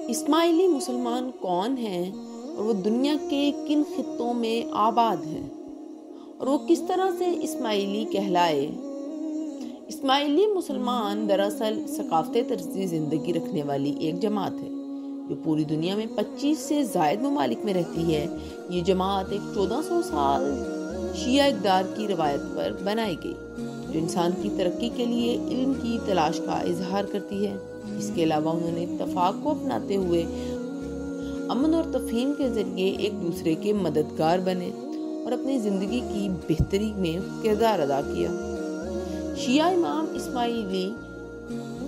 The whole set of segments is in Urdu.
اسماعیلی مسلمان کون ہیں اور وہ دنیا کے کن خطوں میں آباد ہیں اور وہ کس طرح سے اسماعیلی کہلائے؟ اسماعیلی مسلمان دراصل ثقافت طرز زندگی رکھنے والی ایک جماعت ہے جو پوری دنیا میں 25 سے زائد ممالک میں رہتی ہے۔ یہ جماعت ایک 1400 سال شیعہ اقدار کی روایت پر بنائی گئی جو انسان کی ترقی کے لیے علم کی تلاش کا اظہار کرتی ہے۔ اس کے علاوہ انہوں نے اتفاق کو اپناتے ہوئے امن اور تفہیم کے ذریعے ایک دوسرے کے مددگار بنے اور اپنی زندگی کی بہتری میں کردار ادا کیا۔ شیعہ امام اسماعیلی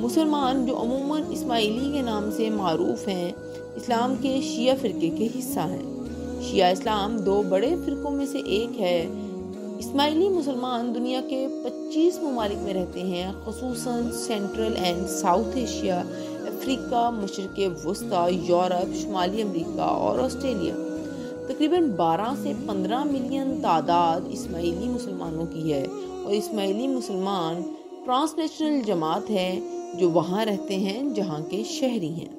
مسلمان جو عموماً اسماعیلی کے نام سے معروف ہیں، اسلام کے شیعہ فرقے کے حصہ ہیں۔ شیعہ اسلام دو بڑے فرقوں میں سے ایک ہے۔ اسماعیلی مسلمان دنیا کے 25 ممالک میں رہتے ہیں، خصوصاً سینٹرل اینڈ ساؤتھ ایشیا، افریقہ، مشرق وسطیٰ، یورپ، شمالی امریکہ اور آسٹریلیا۔ تقریباً 12 سے 15 ملین تعداد اسماعیلی مسلمانوں کی ہے اور اسماعیلی مسلمان ٹرانس نیشنل جماعت ہے جو وہاں رہتے ہیں جہاں کے شہری ہیں۔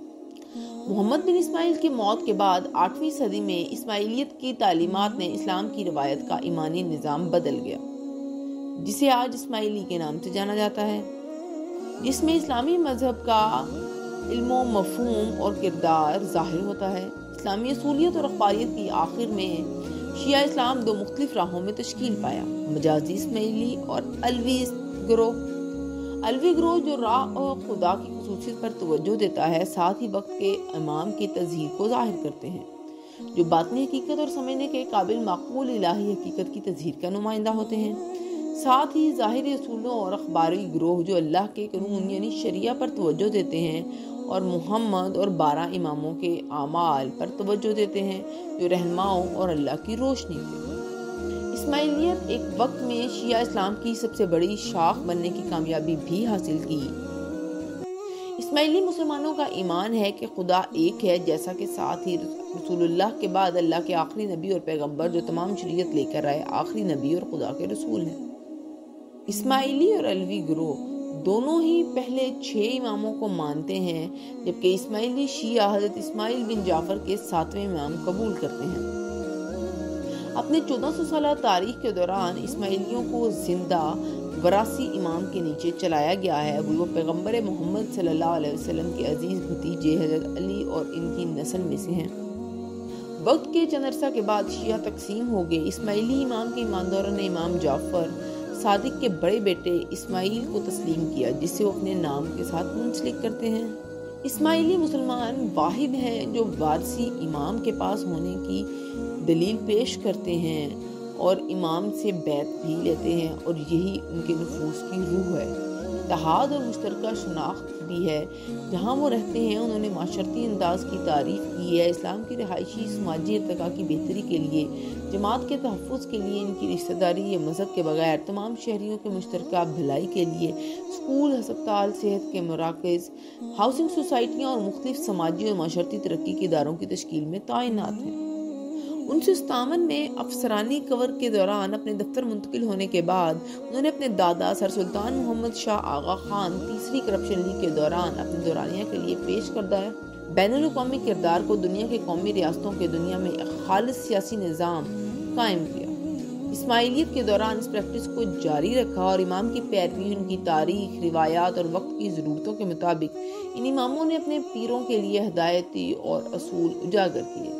محمد بن اسماعیل کی موت کے بعد 8ویں صدی میں اسماعیلیت کی تعلیمات نے اسلام کی روایت کا ایمانی نظام بدل گیا، جسے آج اسماعیلی کے نام سے جانا جاتا ہے، جس میں اسلامی مذہب کا علم و مفہوم اور کردار ظاہر ہوتا ہے۔ اسلامی اصولیت اور اخباریت کی آخر میں شیعہ اسلام دو مختلف راہوں میں تشکیل پایا: مجازی اسماعیلی اور الوی گروہ۔ الوی گروہ جو راہ اور خدا کی خصوصیت پر توجہ دیتا ہے، ساتھ ہی وقت کے امام کی تظہیر کو ظاہر کرتے ہیں، جو باطنی حقیقت اور سمجھنے کے قابل معقول الہی حقیقت کی تظہیر کا نمائندہ ہوتے ہیں۔ ساتھ ہی ظاہری اصولوں اور اخباری گروہ جو اللہ کے قانون یعنی شریعہ پر توجہ دیتے ہیں اور محمد اور 12 اماموں کے اعمال پر توجہ دیتے ہیں جو رہنماؤں اور اللہ کی روشنی تھے۔ اسماعیلیت ایک وقت میں شیعہ اسلام کی سب سے بڑی شاخ بننے کی کامیابی بھی حاصل کی۔ اسماعیلی مسلمانوں کا ایمان ہے کہ خدا ایک ہے، جیسا کہ ساتھ ہی رسول اللہ کے بعد اللہ کے آخری نبی اور پیغمبر جو تمام شریعت لے کر آئے آخری نبی اور خدا کے رسول ہیں۔ اسماعیلی اور الوی گروہ دونوں ہی پہلے 6 اماموں کو مانتے ہیں، جبکہ اسماعیلی شیعہ حضرت اسماعیل بن جعفر کے 7ویں امام قبول کرتے ہیں۔ اپنے 1400 سالہ تاریخ کے دوران اسماعیلیوں کو زندہ وراثی امام کے نیچے چلایا گیا ہے۔ وہ پیغمبر محمد صلی اللہ علیہ وسلم کے عزیز بھتیجے حضرت علی اور ان کی نسل میں سے ہیں۔ وقت کے چند عرصہ کے بعد شیعہ تقسیم ہو گئے۔ اسماعیلی امام کے ایمانداروں نے امام جعفر صادق کے بڑے بیٹے اسماعیل کو تسلیم کیا، جسے وہ اپنے نام کے ساتھ منسلک کرتے ہیں۔ اسماعیلی مسلمان واحد ہیں جو وارثی امام کے پاس ہونے کی دلیل پیش کرتے ہیں اور امام سے بیعت بھی لیتے ہیں، اور یہی ان کے نفوذ کی روح ہے۔ اتحاد اور مشترکہ شناخت بھی ہے۔ جہاں وہ رہتے ہیں انہوں نے معاشرتی انداز کی تعریف کی ہے۔ اسلام کی رہائشی سماجی ارتقاء کی بہتری کے لیے، جماعت کے تحفظ کے لیے، ان کی رشتہ داری یا مذہب کے بغیر تمام شہریوں کے مشترکہ بھلائی کے لیے اسکول، ہسپتال، صحت کے مراکز، ہاؤسنگ سوسائٹیاں اور مختلف سماجی اور معاشرتی ترقی کے اداروں کی تشکیل میں تعینات ہیں۔ 1957 میں افسرانی کور کے دوران اپنے دفتر منتقل ہونے کے بعد انہوں نے اپنے دادا سر سلطان محمد شاہ آغا خان تیسری کرپشن لیگ کے دوران اپنے دورانیہ کے لیے پیش کردہ بین الاقوامی کردار کو دنیا کے قومی ریاستوں کے دنیا میں ایک خالص سیاسی نظام قائم کیا۔ اسماعیلیت کے دوران اس پریکٹس کو جاری رکھا اور امام کی پیروی، ان کی تاریخ، روایات اور وقت کی ضرورتوں کے مطابق ان اماموں نے اپنے پیروں کے لیے ہدایتی اور اصول اجاگر کیے۔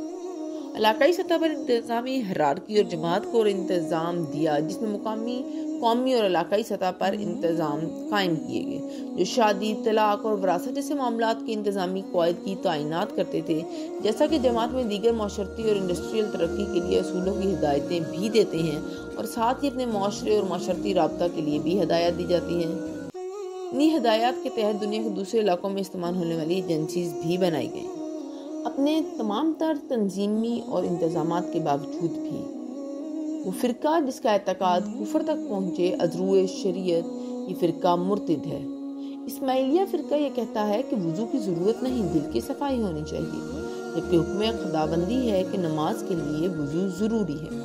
علاقائی سطح پر انتظامی ہرارکی اور جماعت کو انتظام دیا، جس میں مقامی، قومی اور علاقائی سطح پر انتظام قائم کیے گئے جو شادی، طلاق اور وراثت جیسے معاملات کے انتظامی قواعد کی تعینات کرتے تھے، جیسا کہ جماعت میں دیگر معاشرتی اور انڈسٹریل ترقی کے لیے اصولوں کی ہدایتیں بھی دیتے ہیں اور ساتھ ہی اپنے معاشرے اور معاشرتی رابطہ کے لیے بھی ہدایات دی جاتی ہیں۔ انہی ہدایات کے تحت دنیا کے دوسرے علاقوں میں استعمال ہونے والی ایجنسیز بھی بنائی گئیں۔ اپنے تمام تر تنظیمی اور انتظامات کے باوجود بھی وہ فرقہ جس کا اعتقاد کفر تک پہنچے ازروع شریعت، یہ فرقہ مرتد ہے۔ اسماعیلیہ فرقہ یہ کہتا ہے کہ وضو کی ضرورت نہیں، دل کی صفائی ہونی چاہیے، جبکہ حکم خداوندی ہے کہ نماز کے لیے وضو ضروری ہے۔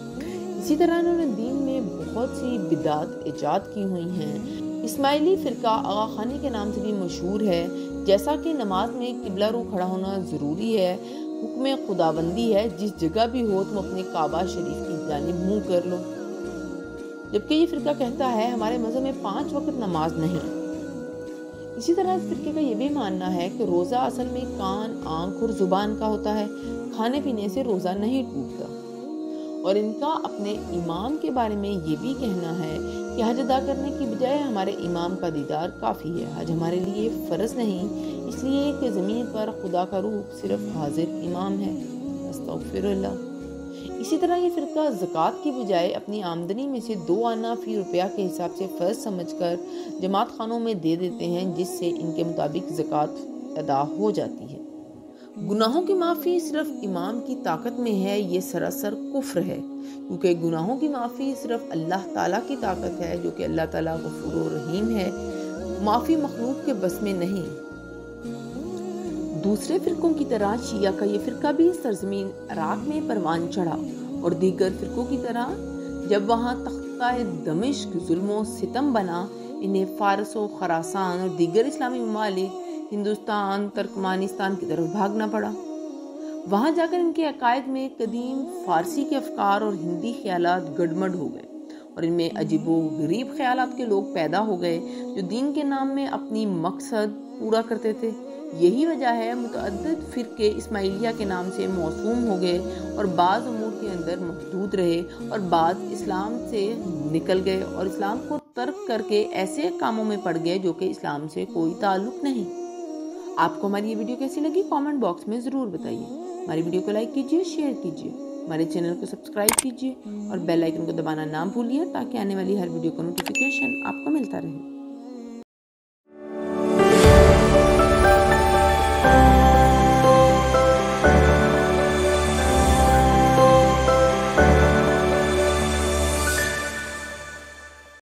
اسی طرح انہوں نے دین میں بہت سی بدعات ایجاد کی ہوئی ہیں۔ اسماعیلی فرقہ آغا خانی کے نام سے بھی مشہور ہے. جیسا کہ نماز میں قبلہ رو کھڑا ہونا ضروری ہے، حکم خداوندی ہے جس جگہ بھی ہو تم اپنے کعبہ شریف کی جانب منہ کر لو. جبکہ یہ فرقہ کہتا ہے ہمارے مذہب میں 5 وقت نماز نہیں. اسی طرح اس فرقے کا یہ بھی ماننا ہے کہ روزہ اصل میں کان، آنکھ اور زبان کا ہوتا ہے، کھانے پینے سے روزہ نہیں ٹوٹتا. اور ان کا اپنے امام کے بارے میں یہ بھی کہنا ہے کہ حج ادا کرنے کی بجائے ہمارے امام کا دیدار کافی ہے. حج ہمارے لیے فرض نہیں، اس لیے کہ زمین پر خدا کا روح صرف حاضر امام ہے. استغفر اللہ. اسی طرح یہ فرقہ زکوٰۃ کی بجائے اپنی آمدنی میں سے 2 آنا فی روپیہ کے حساب سے فرض سمجھ کر جماعت خانوں میں دے دیتے ہیں، جس سے ان کے مطابق زکوٰۃ ادا ہو جاتی ہے. گناہوں کی معافی صرف امام کی طاقت میں ہے، یہ سراسر کفر ہے، کیونکہ گناہوں کی معافی صرف اللہ تعالیٰ کی طاقت ہے، جو کہ اللہ تعالیٰ غفور و رحیم ہے. معافی مخلوق کے بس میں نہیں. دوسرے فرقوں کی طرح شیعہ کا یہ فرقہ بھی سرزمین عراق میں پروان چڑھا، اور دیگر فرقوں کی طرح جب وہاں تختہ دمشق ظلم و ستم بنا، انہیں فارس و خراسان اور دیگر اسلامی ممالک، ہندوستان، ترکمانستان کی طرف بھاگنا پڑا. وہاں جا کر ان کے عقائد میں قدیم فارسی کے افکار اور ہندی خیالات گڈمڈ ہو گئے، اور ان میں عجیب و غریب خیالات کے لوگ پیدا ہو گئے جو دین کے نام میں اپنی مقصد پورا کرتے تھے. یہی وجہ ہے متعدد فرقے اسماعیلیہ کے نام سے موسوم ہو گئے، اور بعض امور کے اندر محدود رہے، اور بعض اسلام سے نکل گئے اور اسلام کو ترک کر کے ایسے کاموں میں پڑ گئے جو کہ اسلام سے کوئی تعلق نہیں. آپ کو ہماری یہ ویڈیو کیسی لگی کامنٹ باکس میں ضرور بتائیے. ہماری ویڈیو کو لائک کیجیے، شیئر کیجیے، ہمارے چینل کو سبسکرائب کیجیے اور بیل آئیکن کو دبانا نہ بھولیے تاکہ آنے والی ہر ویڈیو کا نوٹیفیکیشن آپ کو ملتا رہے.